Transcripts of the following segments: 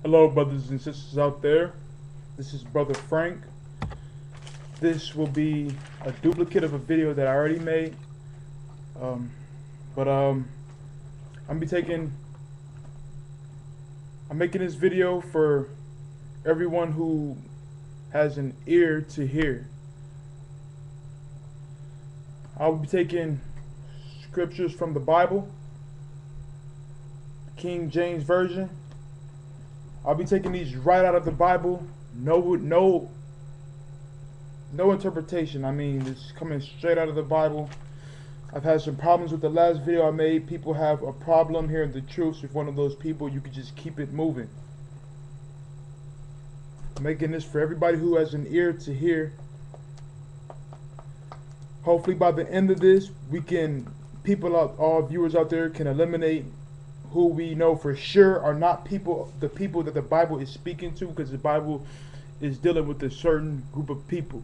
Hello, brothers and sisters out there. This is Brother Frank. This will be a duplicate of a video that I already made. Um, but I'm be taking. I'm making this video for everyone who has an ear to hear. I'll be taking scriptures from the Bible, King James Version. I'll be taking these right out of the Bible. No interpretation. I mean, it's coming straight out of the Bible. I've had some problems with the last video I made. People have a problem hearing the truth. If one of those people, you could just keep it moving. I'm making this for everybody who has an ear to hear. Hopefully by the end of this, all viewers out there can eliminate who we know for sure are not the people that the Bible is speaking to, because the Bible is dealing with a certain group of people.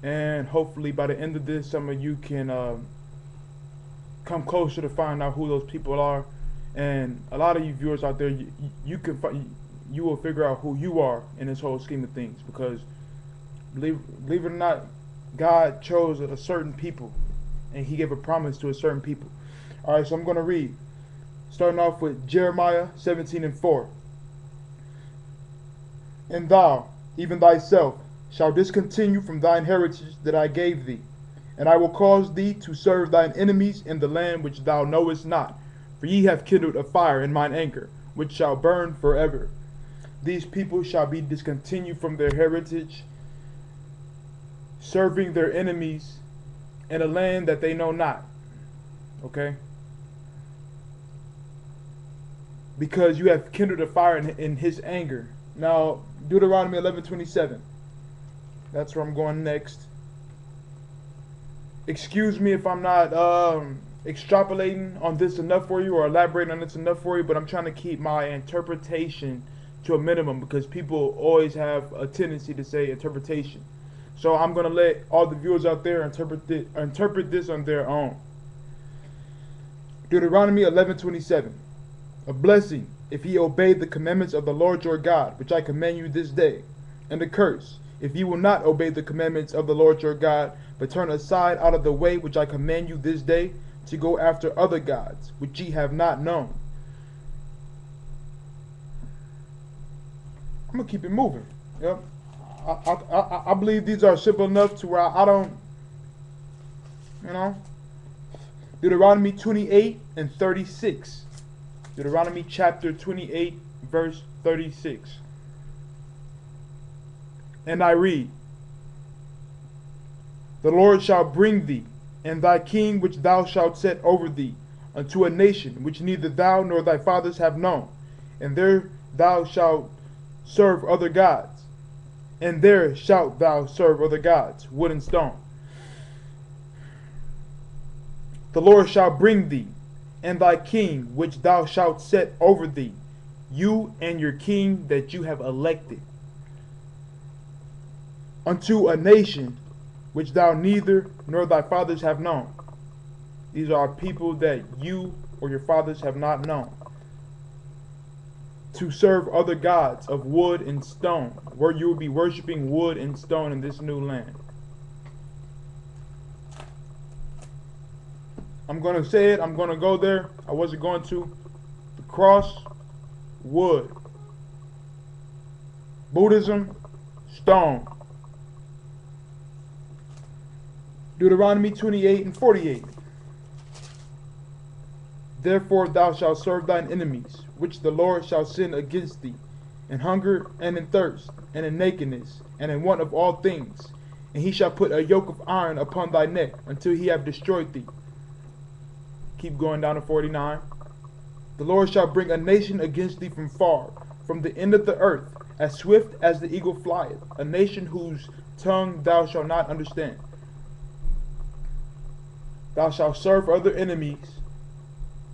And hopefully by the end of this, some of you can come closer to find out who those people are. And a lot of you viewers out there, you will figure out who you are in this whole scheme of things, because believe it or not, God chose a certain people, and He gave a promise to a certain people. All right, so I'm going to read, starting off with Jeremiah 17:4. And thou, even thyself, shalt discontinue from thine heritage that I gave thee, and I will cause thee to serve thine enemies in the land which thou knowest not. For ye have kindled a fire in mine anger, which shall burn forever. These people shall be discontinued from their heritage, serving their enemies in a land that they know not. Okay? Because you have kindled a fire in His anger. Now, Deuteronomy 11:27. That's where I'm going next. Excuse me if I'm not extrapolating on this enough for you, or elaborating on this enough for you, but I'm trying to keep my interpretation to a minimum, because people always have a tendency to say interpretation. So I'm going to let all the viewers out there interpret this on their own. Deuteronomy 11:27. A blessing if ye obey the commandments of the Lord your God, which I command you this day. And a curse if ye will not obey the commandments of the Lord your God, but turn aside out of the way which I command you this day, to go after other gods, which ye have not known. I'm going to keep it moving. Yep. I believe these are simple enough to where I don't, Deuteronomy 28:36. Deuteronomy chapter 28, verse 36. And I read, The Lord shall bring thee, and thy king which thou shalt set over thee, unto a nation which neither thou nor thy fathers have known, and there thou shalt serve other gods. And there shalt thou serve other gods, wood and stone. The Lord shall bring thee, and thy king which thou shalt set over thee, you and your king that you have elected, unto a nation which thou neither nor thy fathers have known. These are people that you or your fathers have not known. To serve other gods of wood and stone, where you will be worshiping wood and stone in this new land. I'm going to say it. I'm going to go there. I wasn't going to. The cross, wood. Buddhism, stone. Deuteronomy 28:48. Therefore thou shalt serve thine enemies, which the Lord shall send against thee, in hunger and in thirst, and in nakedness, and in want of all things. And he shall put a yoke of iron upon thy neck, until he have destroyed thee. Keep going down to 49. The Lord shall bring a nation against thee from far, from the end of the earth, as swift as the eagle flieth, a nation whose tongue thou shalt not understand. Thou shalt serve other enemies,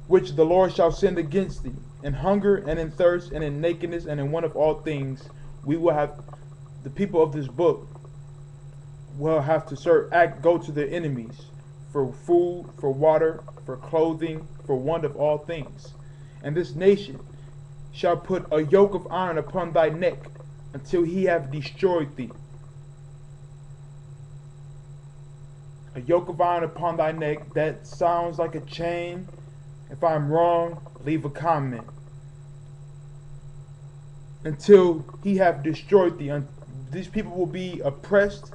which the Lord shall send against thee, in hunger and in thirst and in nakedness and in want of all things. We will have, the people of this book will have to go to their enemies for food, for water, for clothing, for want of all things. And this nation shall put a yoke of iron upon thy neck until he have destroyed thee. A yoke of iron upon thy neck, that sounds like a chain. If I'm wrong, leave a comment. Until he have destroyed thee. These people will be oppressed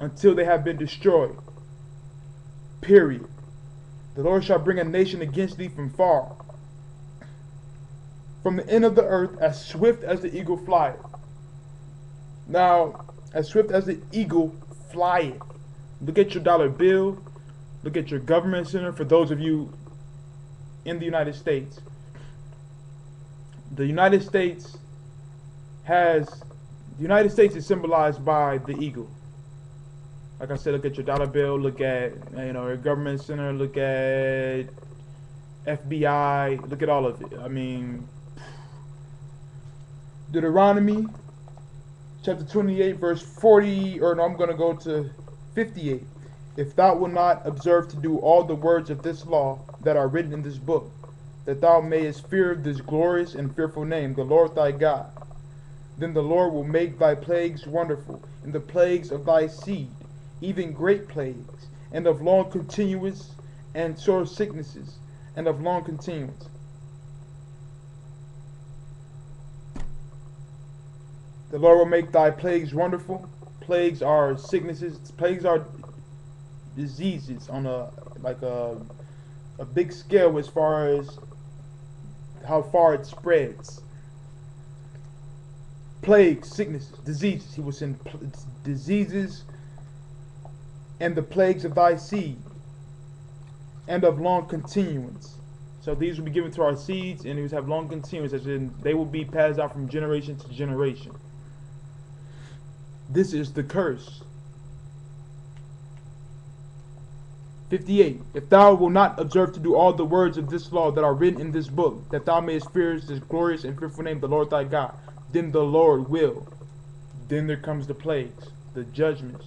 until they have been destroyed. Period. The Lord shall bring a nation against thee from far, from the end of the earth, as swift as the eagle flieth. Now, as swift as the eagle flieth. Look at your dollar bill. Look at your government center. For those of you in the United States, the United States is symbolized by the eagle. Like I said, look at your dollar bill. Look at your government center. Look at FBI. Look at all of it. I mean, Deuteronomy chapter 28 verse 40, or no, I'm going to go to 58. If thou wilt not observe to do all the words of this law that are written in this book, that thou mayest fear this glorious and fearful name, the Lord thy God, then the Lord will make thy plagues wonderful, and the plagues of thy seed, even great plagues, and of long continuance, and sore sicknesses, and of long continuance. The Lord will make thy plagues wonderful. Plagues are sicknesses. Plagues are diseases on a big scale as far as how far it spreads. Plagues, sicknesses, diseases. He will send diseases and the plagues of thy seed, and of long continuance. So these will be given to our seeds, and these have long continuance, as in they will be passed down from generation to generation. This is the curse. 58. If thou wilt not observe to do all the words of this law that are written in this book, that thou mayest fear this glorious and fearful name, the Lord thy God, then the Lord will. Then there comes the plagues, the judgments.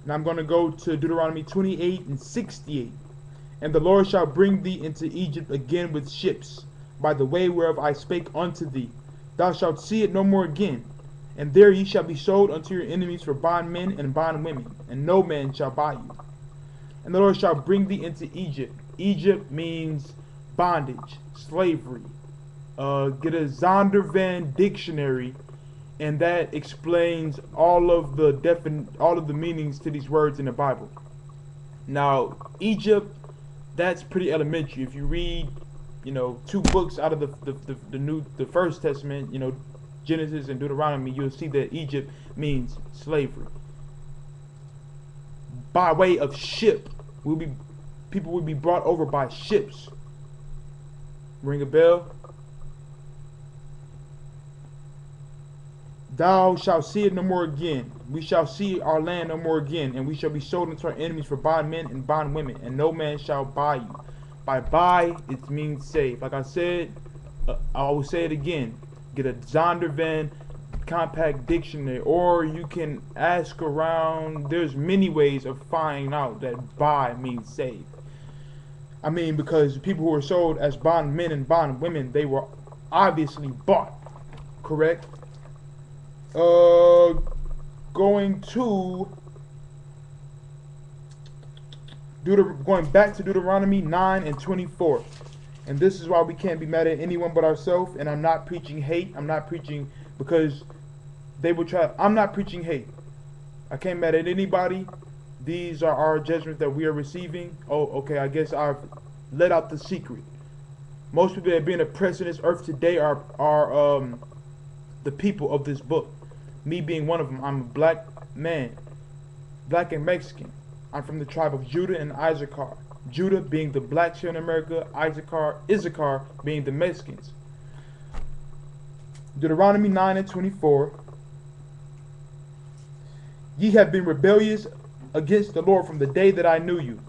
Now I'm going to go to Deuteronomy 28 and 68. And the Lord shall bring thee into Egypt again with ships, by the way whereof I spake unto thee. Thou shalt see it no more again. And there ye shall be sold unto your enemies for bondmen and bondwomen, and no man shall buy you. And the Lord shall bring thee into Egypt. Egypt means bondage, slavery. Get a Zondervan dictionary, and that explains all of the meanings to these words in the Bible. Now, Egypt, that's pretty elementary. If you read, 2 books out of the First Testament, Genesis and Deuteronomy, you'll see that Egypt means slavery. By way of ship, people will be brought over by ships. Ring a bell? Thou shalt see it no more again. We shall see our land no more again, and we shall be sold unto our enemies for bondmen and bondwomen, and no man shall buy you. By buy, it means save. Like I said, I will say it again. Get a Zondervan compact dictionary, or you can ask around. There's many ways of finding out that buy means save. I mean, because people who were sold as bondmen and bondwomen, they were obviously bought, correct? Going back to Deuteronomy 9 and 24. And this is why we can't be mad at anyone but ourselves. And I'm not preaching hate. I'm not preaching because they will try. I'm not preaching hate. I can't mad at anybody. These are our judgments that we are receiving. Oh, okay, I guess I've let out the secret. Most people that are being oppressed in this earth today are the people of this book. Me being one of them. I'm a black man. Black and Mexican. I'm from the tribe of Judah and Issachar. Judah being the blacks here in America, Issachar being the Mexicans. Deuteronomy 9 and 24. Ye have been rebellious against the Lord from the day that I knew you.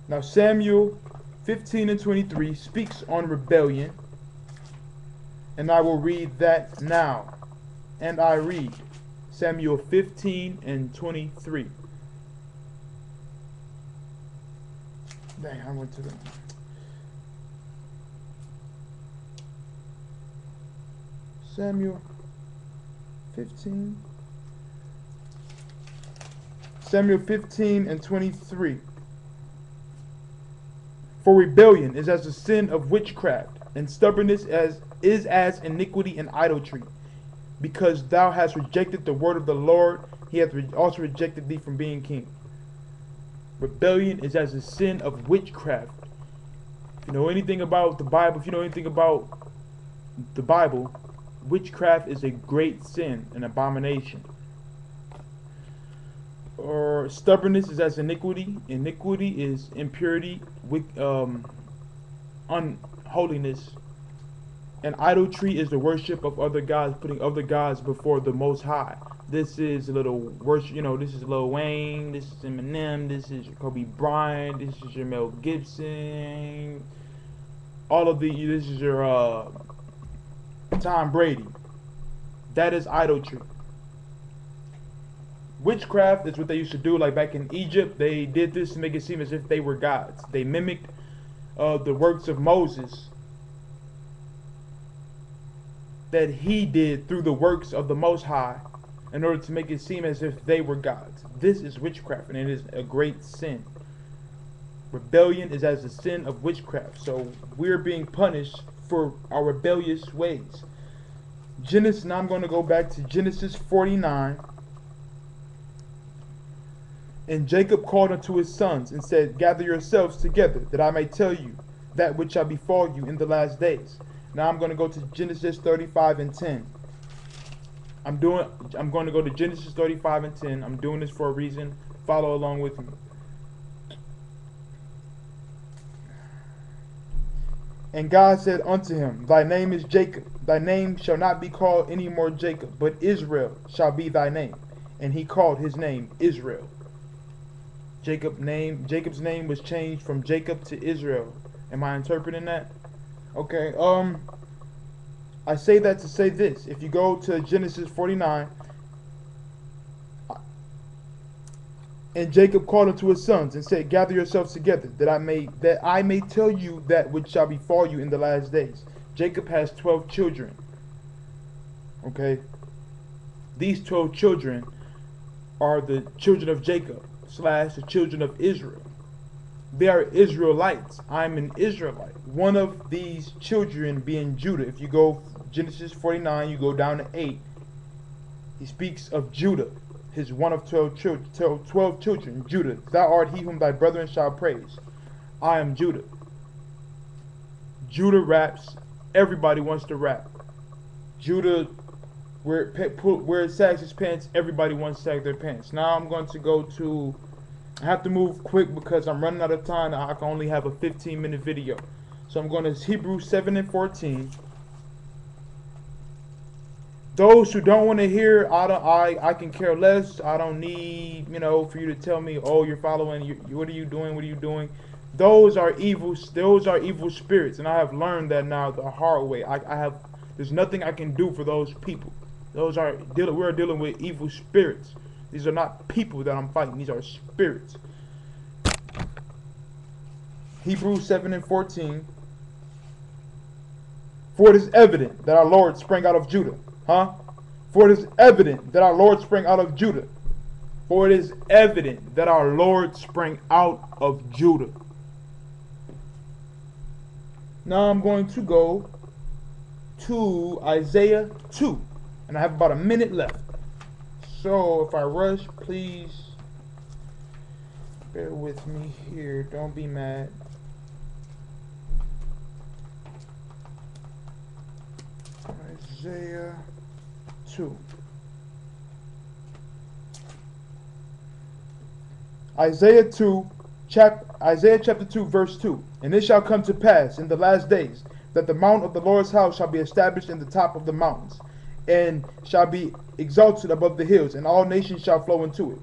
Now Samuel 15 and 23 speaks on rebellion, and I will read that now. And I read Samuel 15 and 23. Dang, I went to the... Samuel 15. Samuel 15 and 23. For rebellion is as the sin of witchcraft, and stubbornness is as iniquity and idolatry. Because thou hast rejected the word of the Lord, he hath also rejected thee from being king. Rebellion is as the sin of witchcraft. If you know anything about the Bible, witchcraft is a great sin, an abomination. Or stubbornness is as iniquity. Iniquity is impurity, unholiness. And idolatry is the worship of other gods, putting other gods before the Most High. This is a little worship, this is Lil Wayne, this is Eminem, this is Kobe Bryant, this is your Mel Gibson, this is your Tom Brady. That is idolatry. Witchcraft is what they used to do, like back in Egypt. They did this to make it seem as if they were gods. They mimicked the works of Moses that he did through the works of the Most High in order to make it seem as if they were gods. This is witchcraft, and it is a great sin. Rebellion is as the sin of witchcraft. So we're being punished for our rebellious ways. Now I'm going to go back to Genesis 49. And Jacob called unto his sons and said, Gather yourselves together, that I may tell you that which shall befall you in the last days. Now I'm going to go to Genesis 35 and 10. I'm going to go to Genesis 35 and 10. I'm doing this for a reason. Follow along with me. And God said unto him, Thy name is Jacob. Thy name shall not be called any more Jacob, but Israel shall be thy name. And he called his name Israel. Jacob's name was changed from Jacob to Israel. Am I interpreting that? Okay, I say that to say this. If you go to Genesis 49, and Jacob called unto his sons and said, Gather yourselves together, that I may tell you that which shall befall you in the last days. Jacob has 12 children. Okay? These 12 children are the children of Jacob / the children of Israel. They are Israelites. I'm an Israelite. One of these children being Judah. If you go Genesis 49, you go down to 8. He speaks of Judah, his one of 12 children. Judah, thou art he whom thy brethren shall praise. I am Judah. Judah raps. Everybody wants to rap. Judah, where it sags his pants, everybody wants to sag their pants. Now I'm going to go to... I have to move quick because I'm running out of time. I can only have a 15-minute video. So I'm going to Hebrews 7 and 14. Those who don't want to hear, I can care less. I don't need, for you to tell me, oh, you're following. What are you doing? What are you doing? Those are evil. Those are evil spirits, and I have learned that now the hard way. There's nothing I can do for those people. We're dealing with evil spirits. These are not people that I'm fighting. These are spirits. Hebrews 7 and 14. For it is evident that our Lord sprang out of Judah. For it is evident that our Lord sprang out of Judah. For it is evident that our Lord sprang out of Judah. Now I'm going to go to Isaiah 2. And I have about a minute left. So if I rush, please bear with me here. Don't be mad. Isaiah 2. Isaiah chapter 2, verse 2. And it shall come to pass in the last days that the mount of the Lord's house shall be established in the top of the mountains, and shall be exalted above the hills, and all nations shall flow into it.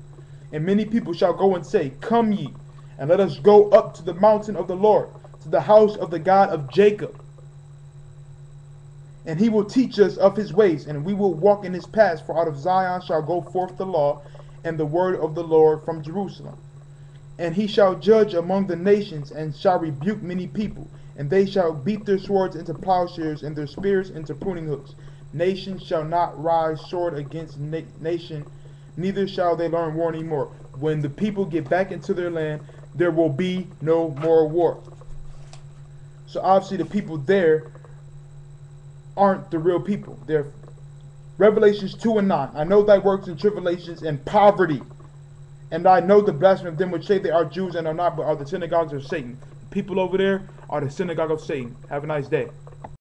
And many people shall go and say, Come ye, and let us go up to the mountain of the Lord, to the house of the God of Jacob. And he will teach us of his ways, and we will walk in his paths. For out of Zion shall go forth the law, and the word of the Lord from Jerusalem. And he shall judge among the nations, and shall rebuke many people. And they shall beat their swords into plowshares, and their spears into pruning hooks. Nation shall not rise sword against nation, neither shall they learn war anymore. When the people get back into their land, there will be no more war. So obviously the people there aren't the real people. They're Revelations 2 and 9. I know thy works and tribulations and poverty. And I know the blasphemy of them which say they are Jews and are not, but are the synagogues of Satan. The people over there are the synagogue of Satan. Have a nice day.